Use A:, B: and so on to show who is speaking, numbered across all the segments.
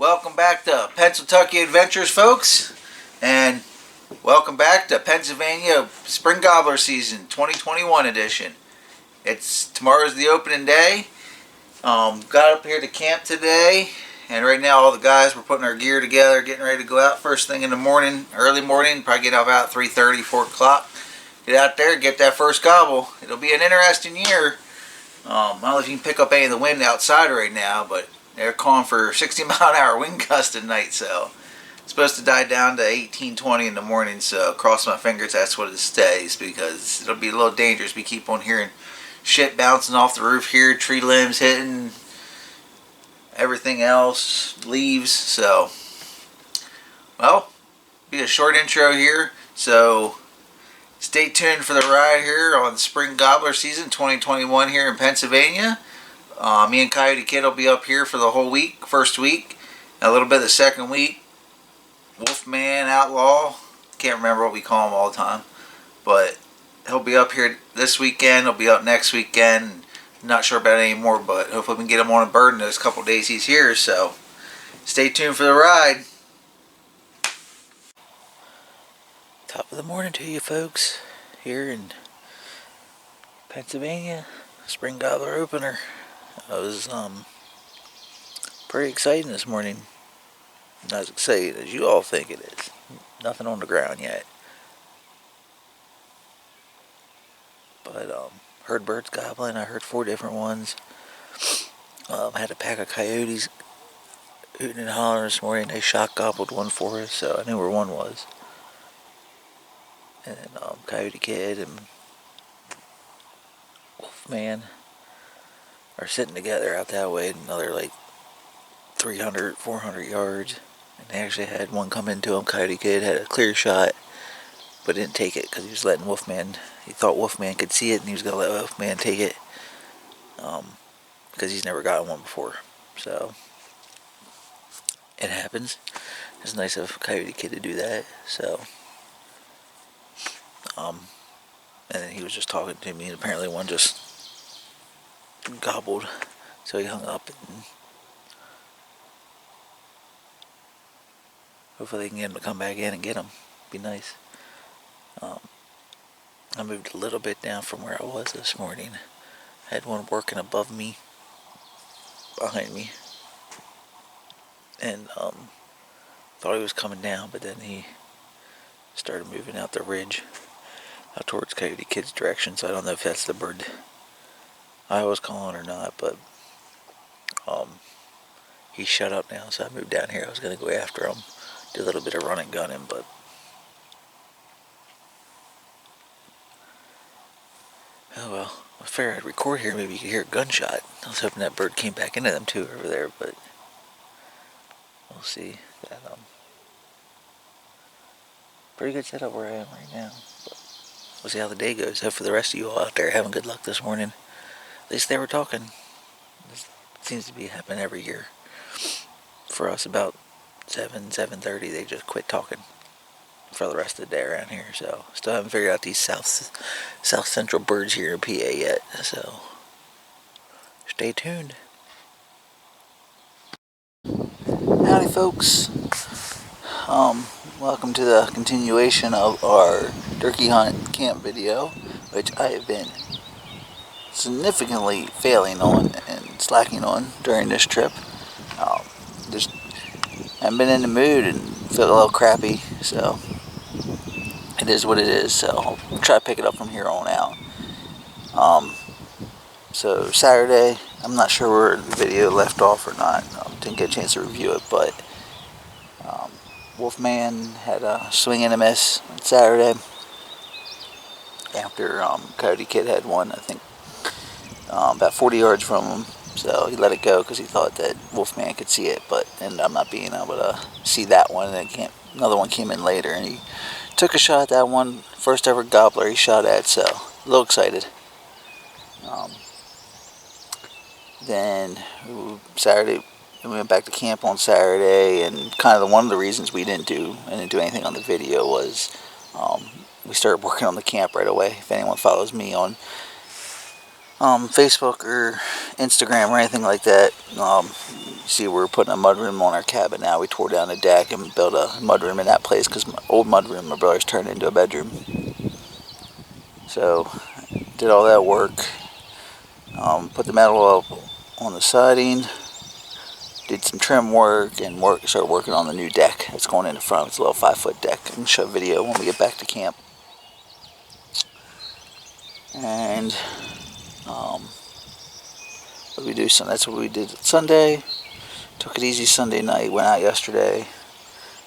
A: Welcome back to Pennsyltucky Adventures, folks, and welcome back to Pennsylvania Spring Gobbler Season 2021 edition. Tomorrow's the opening day. Got up here to camp today, and right now all the guys, we're putting our gear together, getting ready to go out first thing in the morning, early morning, probably get out about 3:30, 4 o'clock. Get out there, get that first gobble. It'll be an interesting year. I don't know if you can pick up any of the wind outside right now, but they're calling for 60-mile-an-hour wind gust tonight, so it's supposed to die down to 18, 20 in the morning, so cross my fingers that's what it stays, because it'll be a little dangerous. We keep on hearing shit bouncing off the roof here, tree limbs hitting, everything else, leaves, so, well, be a short intro here, so stay tuned for the ride here on Spring Gobbler Season 2021 here in Pennsylvania. Me and Coyote Kid will be up here for the whole week, first week, and a little bit of the second week. Wolfman, Outlaw, can't remember what we call him all the time, but he'll be up here this weekend, he'll be up next weekend, not sure about it anymore, but hopefully we can get him on a bird in those couple days he's here, so stay tuned for the ride. Top of the morning to you folks, here in Pennsylvania, Spring Gobbler opener. I was pretty exciting this morning. Not as excited as you all think it is. Nothing on the ground yet. But heard birds gobbling. I heard 4 different ones. Had a pack of coyotes hooting and hollering this morning. They shot gobbled one for us, so I knew where one was. And Coyote Kid and Wolfman are sitting together out that way, another like 300, 400 yards, and they actually had one come into him. Coyote Kid had a clear shot, but didn't take it because he was letting Wolfman, he thought Wolfman could see it, and he was going to let Wolfman take it, because he's never gotten one before, so it happens. It's nice of Coyote Kid to do that, so, and then he was just talking to me, and apparently one just gobbled, so he hung up, and hopefully they can get him to come back in and get him. Be nice. I moved a little bit down from where I was this morning. Had one working above me, behind me, and thought he was coming down, but then he started moving out the ridge out towards Coyote Kid's direction, so I don't know if that's the bird I was calling or not, but he shut up now, so I moved down here. I was going to go after him, do a little bit of running gunning, but oh well. I figured I'd record here, maybe you could hear a gunshot. I was hoping that bird came back into them too over there, but we'll see. That pretty good setup where I am right now, but we'll see how the day goes. Hope for the rest of you all out there having good luck this morning. At least they were talking. This seems to be happening every year. For us, about 7:30, they just quit talking for the rest of the day around here. So, still haven't figured out these south central birds here in PA yet. So, stay tuned. Howdy, folks. Welcome to the continuation of our turkey hunt camp video, which I have been significantly failing on and slacking on during this trip. Just haven't been in the mood and feel a little crappy, so it is what it is. So I'll try to pick it up from here on out. So Saturday, I'm not sure where the video left off or not. Didn't get a chance to review it, but Wolfman had a swing and a miss on Saturday after Coyote Kid had one, I think, about 40 yards from him. So he let it go because he thought that Wolfman could see it, but ended up not being able to see that one. And then another one came in later, and he took a shot at that one, first ever gobbler he shot at, so a little excited. Then Saturday, we went back to camp on Saturday, and kind of one of the reasons I didn't do anything on the video was we started working on the camp right away. If anyone follows me on Facebook or Instagram or anything like that. See, we're putting a mudroom on our cabin now. We tore down the deck and built a mudroom in that place because my old mudroom my brother's turned into a bedroom. So did all that work. Put the metal up on the siding. Did some trim work and started working on the new deck that's going in the front. It's a little 5-foot deck. I can show a video when we get back to camp. And what we do? So that's what we did Sunday. Took it easy Sunday night. Went out yesterday.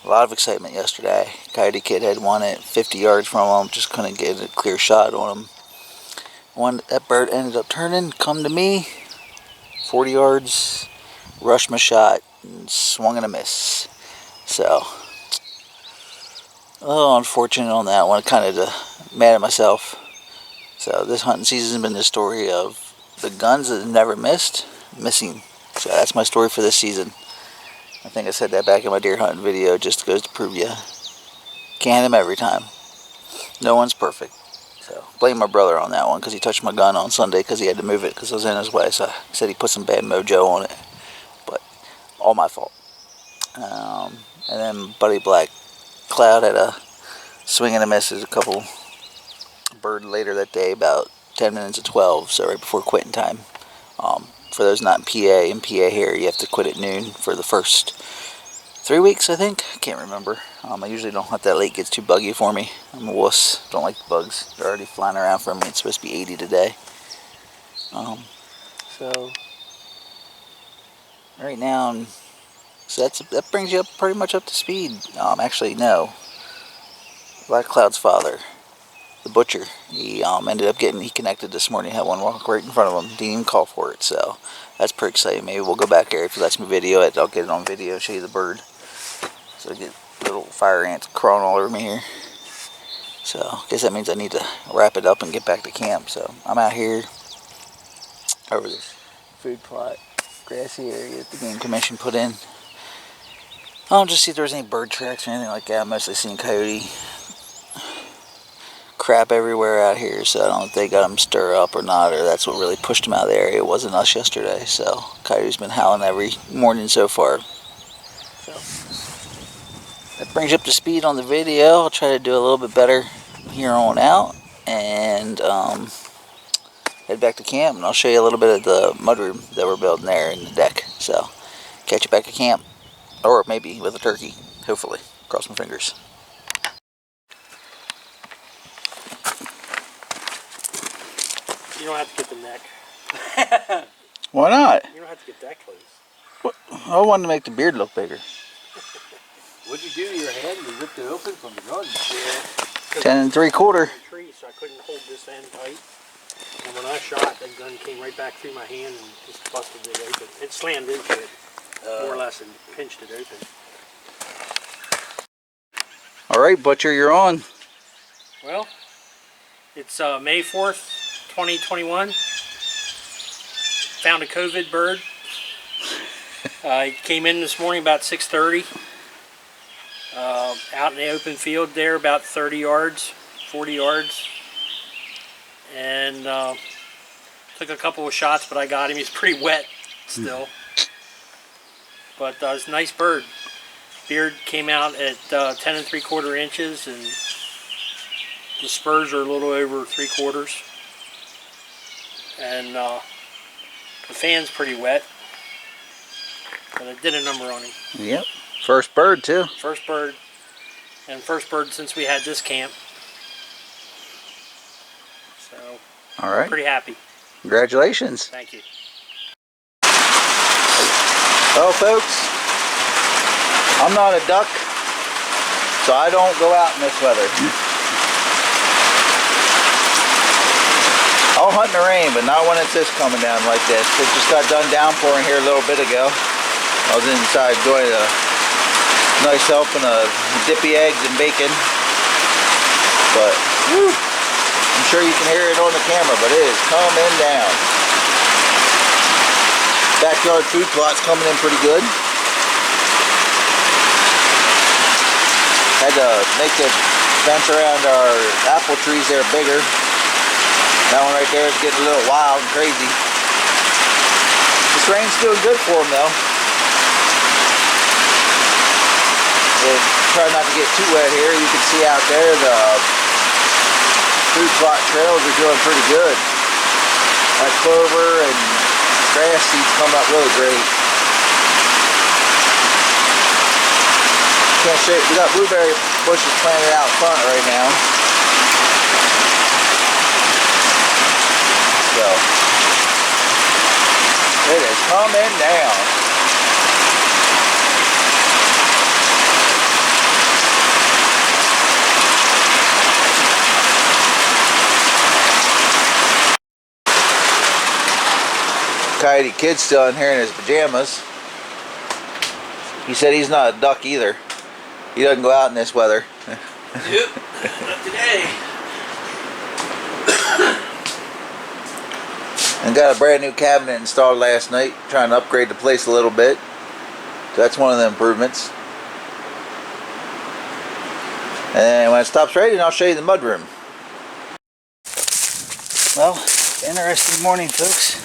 A: A lot of excitement yesterday. Coyote Kid had won it 50 yards from him. Just couldn't get a clear shot on him. That bird ended up turning, come to me, 40 yards, rushed my shot, and swung and a miss. So, a little unfortunate on that one. Kind of mad at myself. So this hunting season has been the story of the guns that have never missed, missing. So that's my story for this season. I think I said that back in my deer hunting video. Just goes to prove you can't hit them every time. No one's perfect. So blame my brother on that one because he touched my gun on Sunday because he had to move it because it was in his way. So he said he put some bad mojo on it. But all my fault. And then Buddy Black Cloud had a swing and a miss. A couple bird later that day, about 10 minutes to 12, so right before quitting time. For those not in PA here, you have to quit at noon for the first 3 weeks, I think. I can't remember. I usually don't hunt that late. It gets too buggy for me. I'm a wuss. Don't like the bugs. They're already flying around for me. It's supposed to be 80 today. So right now, so that brings you up pretty much up to speed. Actually, no. Black Cloud's father, the butcher, he ended up he connected this morning. Had one walk right in front of him. Didn't even call for it. So that's pretty exciting. Maybe we'll go back there if he lets me video it. I'll get it on video, show you the bird. So I get little fire ants crawling all over me here. So I guess that means I need to wrap it up and get back to camp. So I'm out here over this food plot, grassy area that the Game Commission put in. I'll just see if there's any bird tracks or anything like that. I'm mostly seeing coyote crap everywhere out here, so I don't know if they got them stir up or not, or that's what really pushed them out of the area. It wasn't us yesterday, so coyote's been howling every morning so far. So that brings you up to speed on the video. I'll try to do a little bit better here on out, and head back to camp, and I'll show you a little bit of the mudroom that we're building there in the deck. So catch you back at camp, or maybe with a turkey, hopefully. Cross my fingers.
B: You don't have to get the neck.
A: Why not?
B: You don't have to get that close.
A: What? I wanted to make the beard look bigger.
C: What'd you do to your head? You ripped it open from the gun?
B: Yeah.
A: 10 3/4.
B: Tree, so I couldn't hold this end tight. And when I shot, that gun came right back through my hand and just busted it open. It slammed into it, more or less, and pinched it open.
A: All right, Butcher, you're on.
B: Well, it's May 4th, 2021. Found a COVID bird. He came in this morning about 6:30. Out in the open field there, about 30 yards, 40 yards. And took a couple of shots, but I got him. He's pretty wet still. But it's a nice bird. Beard came out at 10 3/4 inches, and the spurs are a little over 3/4. And the fan's pretty wet, but I did a number on him.
A: Yep. First bird, too.
B: First bird, and first bird since we had this camp. So,
A: All right.
B: pretty happy.
A: Congratulations.
B: Thank you.
A: Well, folks, I'm not a duck, so I don't go out in this weather. I'll hunt in the rain, but not when it's this coming down like this. It just got done downpouring here a little bit ago. I was inside enjoying a nice helping of dippy eggs and bacon. But whew, I'm sure you can hear it on the camera, but it is coming down. Backyard food plot's coming in pretty good. Had to make the fence around our apple trees there bigger. That one right there is getting a little wild and crazy. This rain's doing good for him though. We'll try not to get too wet here. You can see out there the food plot trails are doing pretty good. That clover and grass seeds come up really great. Can't show you. We got blueberry bushes planted out front right now. So it is coming down. Coyote Kid's still in here in his pajamas. He said he's not a duck either. He doesn't go out in this weather.
B: Nope, not today.
A: And got a brand new cabinet installed last night, trying to upgrade the place a little bit. So that's one of the improvements. And then when it stops raining, I'll show you the mudroom. Well, interesting morning, folks.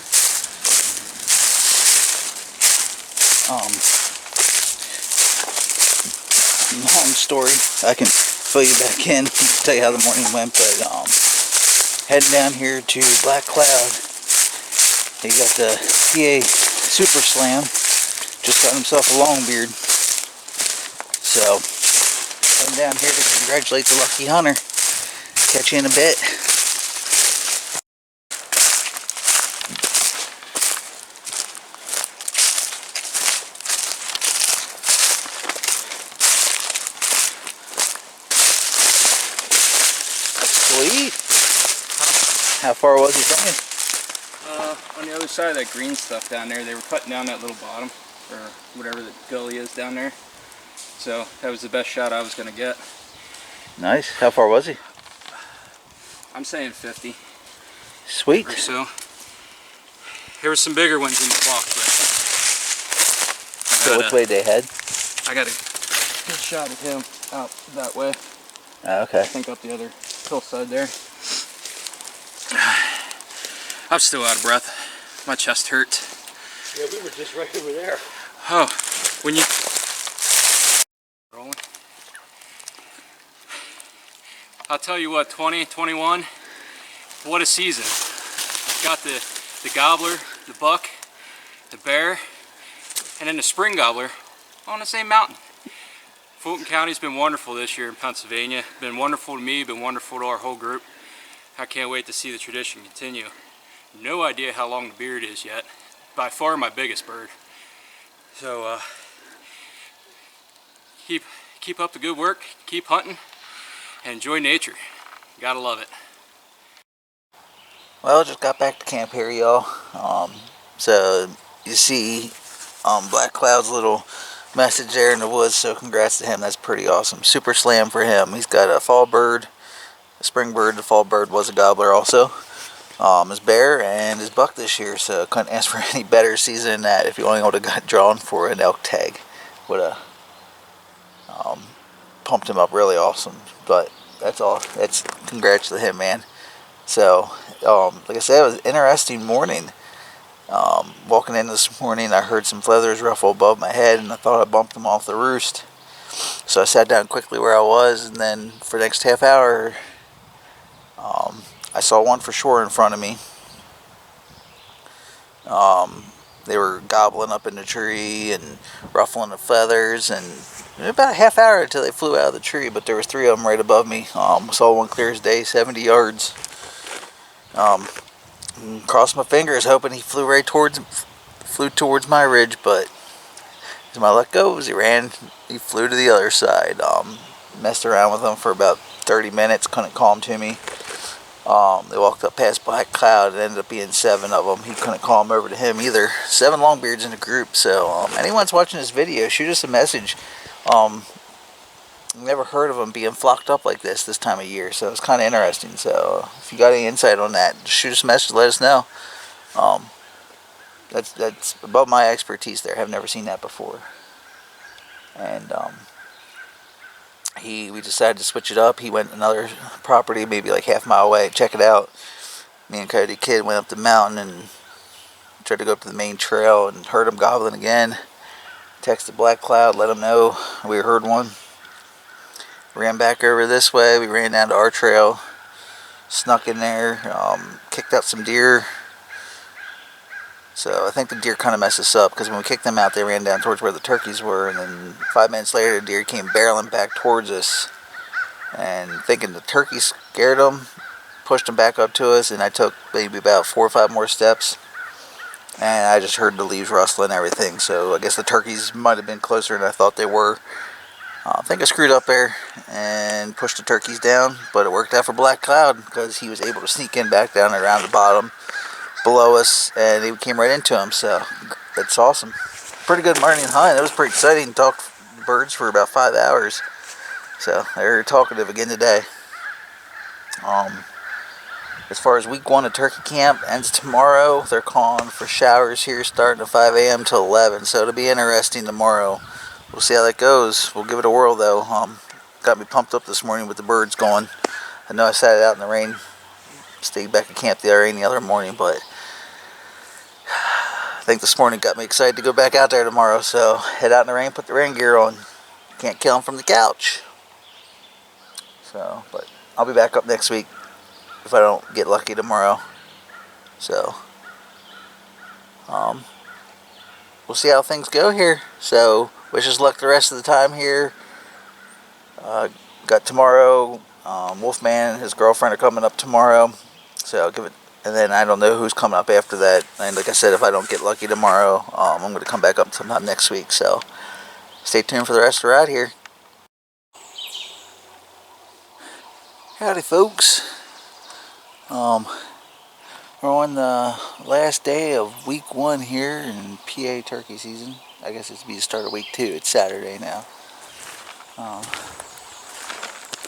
A: Long story. I can fill you back in, tell you how the morning went, but heading down here to Black Cloud. He got the PA Super Slam. Just got himself a long beard. So, heading down here to congratulate the lucky hunter. Catch you in a bit. Sweet. How far was he from you?
D: On the other side of that green stuff down there, they were cutting down that little bottom, or whatever the gully is down there. So that was the best shot I was going to get.
A: Nice. How far was he?
D: I'm saying 50
A: Sweet.
D: or so. There were some bigger ones in the flock,
A: So which way they head?
D: I got a good shot of him out that way.
A: Okay.
D: I think up the other hillside there. I'm still out of breath. My chest hurts.
B: Yeah, we were just right over there.
D: Oh, when you... Rolling. I'll tell you what, 2021, what a season. Got the gobbler, the buck, the bear, and then the spring gobbler on the same mountain. Fulton County's been wonderful this year in Pennsylvania. Been wonderful to me, been wonderful to our whole group. I can't wait to see the tradition continue. No idea how long the beard is yet. By far my biggest bird. So keep up the good work, keep hunting, and enjoy nature. Gotta love it.
A: Well, just got back to camp here, y'all. So you see Black Cloud's little message there in the woods, so congrats to him. That's pretty awesome. Super slam for him. He's got a fall bird, a spring bird. The fall bird was a gobbler also. His bear and his buck this year, so couldn't ask for any better season than that. If he only would have got drawn for an elk tag, would have pumped him up really awesome. But that's all. That's congrats to him, man. So, like I said, it was an interesting morning. Walking in this morning, I heard some feathers ruffle above my head, and I thought I bumped them off the roost. So I sat down quickly where I was, and then for the next half hour, I saw one for sure in front of me. They were gobbling up in the tree and ruffling the feathers, and about a half hour until they flew out of the tree, but there was 3 of them right above me. Saw one clear as day, 70 yards. Crossed my fingers hoping he flew towards my ridge, but as my luck goes, he flew to the other side. Messed around with him for about 30 minutes, couldn't call him to me. They walked up past Black Cloud. It ended up being 7 of them. He couldn't call them over to him either. 7 longbeards in the group. So anyone's watching this video, shoot us a message. Never heard of them being flocked up like this time of year, so it's kind of interesting. So if you got any insight on that, just shoot us a message, let us know. That's above my expertise there. I've never seen that before. And we decided to switch it up. He went another property, maybe like half a mile away, check it out. me and Coyote Kid went up the mountain and tried to go up to the main trail and heard him gobbling again. Texted Black Cloud, let him know we heard one. Ran back over this way. We ran down to our trail, snuck in there, kicked out some deer. So I think the deer kind of messed us up because when we kicked them out, they ran down towards where the turkeys were, and then 5 minutes later, the deer came barreling back towards us. And thinking the turkeys scared them, pushed them back up to us, and I took maybe about 4 or 5 more steps, and I just heard the leaves rustling and everything. So I guess the turkeys might have been closer than I thought they were. I think I screwed up there and pushed the turkeys down, but it worked out for Black Cloud because he was able to sneak in back down around the bottom below us, and he came right into him. So that's awesome. Pretty good morning hunt. It was pretty exciting. Talked birds for about 5 hours. So they're talkative again today. As far as week 1 of turkey camp ends tomorrow, they're calling for showers here starting at 5 a.m. till 11. So it'll be interesting tomorrow. We'll see how that goes. We'll give it a whirl though. Got me pumped up this morning with the birds going. I know I sat it out in the rain, stayed back at camp the other morning, but I think this morning got me excited to go back out there tomorrow. So head out in the rain, put the rain gear on. Can't kill them from the couch. So, but I'll be back up next week if I don't get lucky tomorrow. So, we'll see how things go here. So, wish us luck the rest of the time here. Got tomorrow, Wolfman and his girlfriend are coming up tomorrow. So, I'll give it, and then I don't know who's coming up after that. And like I said, if I don't get lucky tomorrow, I'm going to come back up sometime next week. So, stay tuned for the rest of the ride here. Howdy folks, we're on the last day of week 1 here in PA turkey season. I guess it's be the start of week 2, it's Saturday now.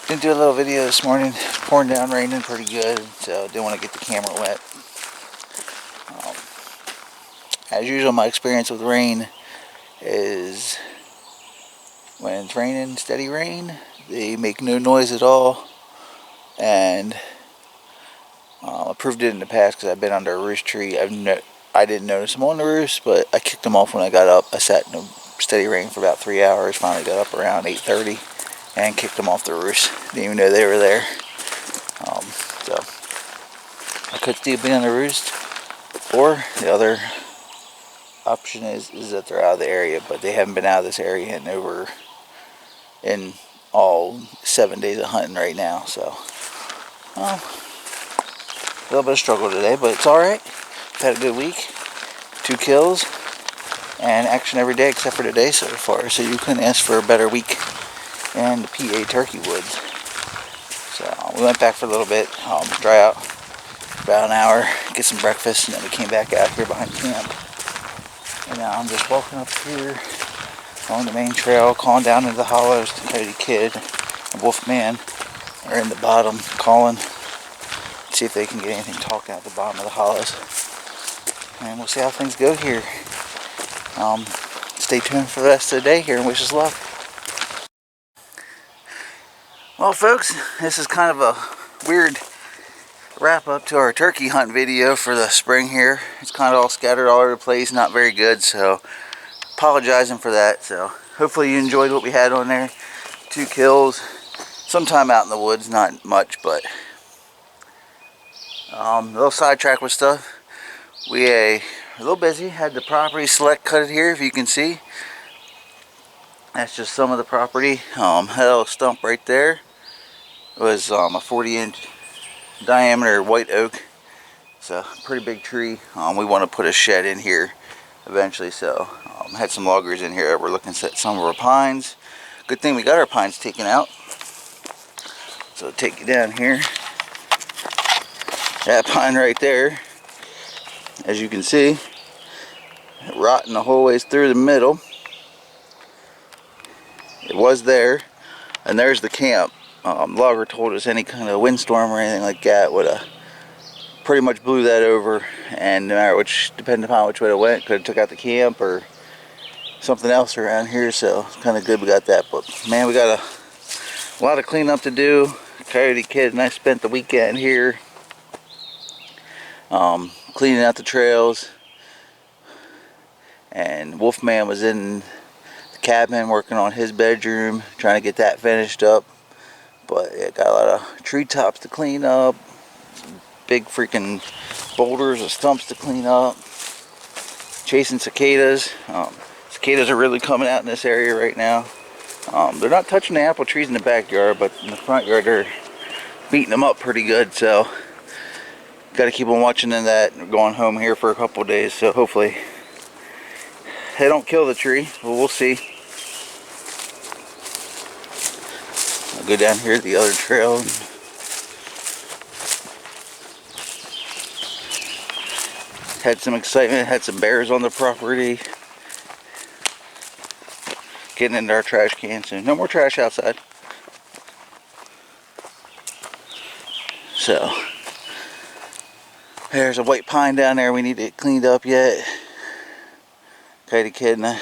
A: Didn't do a little video this morning, pouring down, raining pretty good, so didn't want to get the camera wet. As usual, my experience with rain is when it's raining, steady rain, they make no noise at all. And I proved it in the past because I've been under a roost tree. I didn't notice them on the roost, but I kicked them off when I got up. I sat in a steady rain for about 3 hours. Finally got up around 8:30 and kicked them off the roost. Didn't even know they were there. So I could still be on the roost, or the other option is that they're out of the area, but they haven't been out of this area in all 7 days of hunting right now. So. Well, a little bit of struggle today, but it's alright. Had a good week. 2 kills and action every day except for today so far. So you couldn't ask for a better week in the PA turkey woods. So we went back for a little bit, dry out about an hour, get some breakfast, and then we came back out here behind camp. And now I'm just walking up here on the main trail, calling down into the hollows to Coyote Kid and Wolfman. Are in the bottom calling, see if they can get anything talking at the bottom of the hollows, and we'll see how things go here. Stay tuned for the rest of the day here and wish us luck. Well folks, this is kind of a weird wrap up to our turkey hunt video for the spring here. It's kind of all scattered all over the place, not very good, so apologizing for that. So hopefully you enjoyed what we had on there. 2 kills. Sometime out in the woods, not much, but a little sidetracked with stuff. We a little busy, had the property select cut it here, if you can see. That's just some of the property. Had a little stump right there. It was a 40-inch diameter white oak. It's a pretty big tree. We want to put a shed in here eventually, so had some loggers in here. We're looking at some of our pines. Good thing we got our pines taken out. So take you down here. That pine right there, as you can see, rotting the whole ways through the middle. It was there, and there's the camp. Logger told us any kind of windstorm or anything like that would have pretty much blew that over, and no matter which, depending upon which way it went, could have took out the camp or something else around here. So it's kind of good we got that. But man, we got a lot of cleanup to do. Coyote Kid and I spent the weekend here cleaning out the trails. And Wolfman was in the cabin working on his bedroom, trying to get that finished up. But it got a lot of treetops to clean up, big freaking boulders and stumps to clean up. Chasing cicadas. Cicadas are really coming out in this area right now. They're not touching the apple trees in the backyard, but in the front yard they're beating them up pretty good. So got to keep on watching in that. We're going home here for a couple days, so hopefully they don't kill the tree, but we'll see. I'll go down here to the other trail. Had some excitement, had some bears on the property. Getting into our trash can soon. No more trash outside. So, there's a white pine down there we need to get cleaned up yet. Katie Kid and I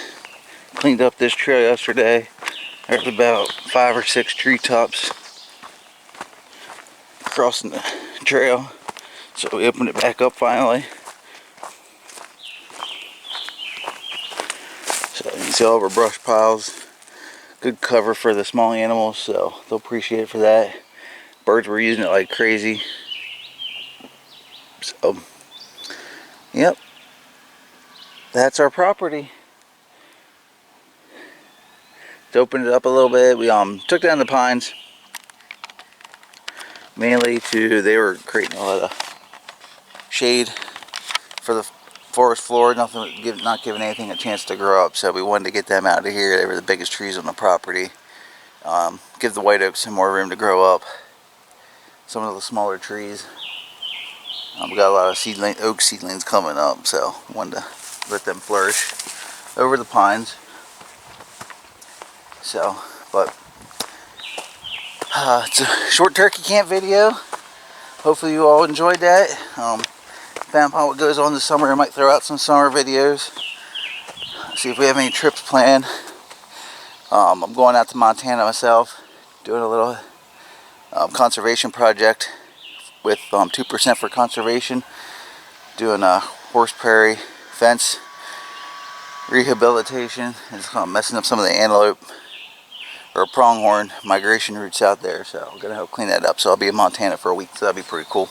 A: cleaned up this trail yesterday. There's about 5 or 6 treetops crossing the trail. So we opened it back up finally. So you can see all of our brush piles. Good cover for the small animals, so they'll appreciate it for that. Birds were using it like crazy. So, yep. That's our property. To open it up a little bit, we took down the pines. Mainly they were creating a lot of shade for the forest floor, not giving anything a chance to grow up, so we wanted to get them out of here. They were the biggest trees on the property. Give the white oaks some more room to grow up. Some of the smaller trees. We got a lot of oak seedlings coming up, so wanted to let them flourish over the pines. So, but it's a short turkey camp video. Hopefully you all enjoyed that. Depending upon what goes on this summer, I might throw out some summer videos. See if we have any trips planned. I'm going out to Montana myself, doing a little conservation project with 2% for conservation, doing a horse prairie fence rehabilitation. It's messing up some of the antelope or pronghorn migration routes out there, so I'm gonna help clean that up. So I'll be in Montana for a week, so that'll be pretty cool.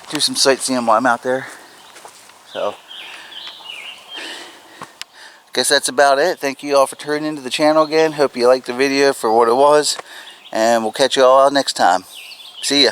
A: Do some sightseeing while I'm out there. So guess that's about it. Thank you all for tuning into the channel again. Hope you liked the video for what it was, and we'll catch you all next time. See ya.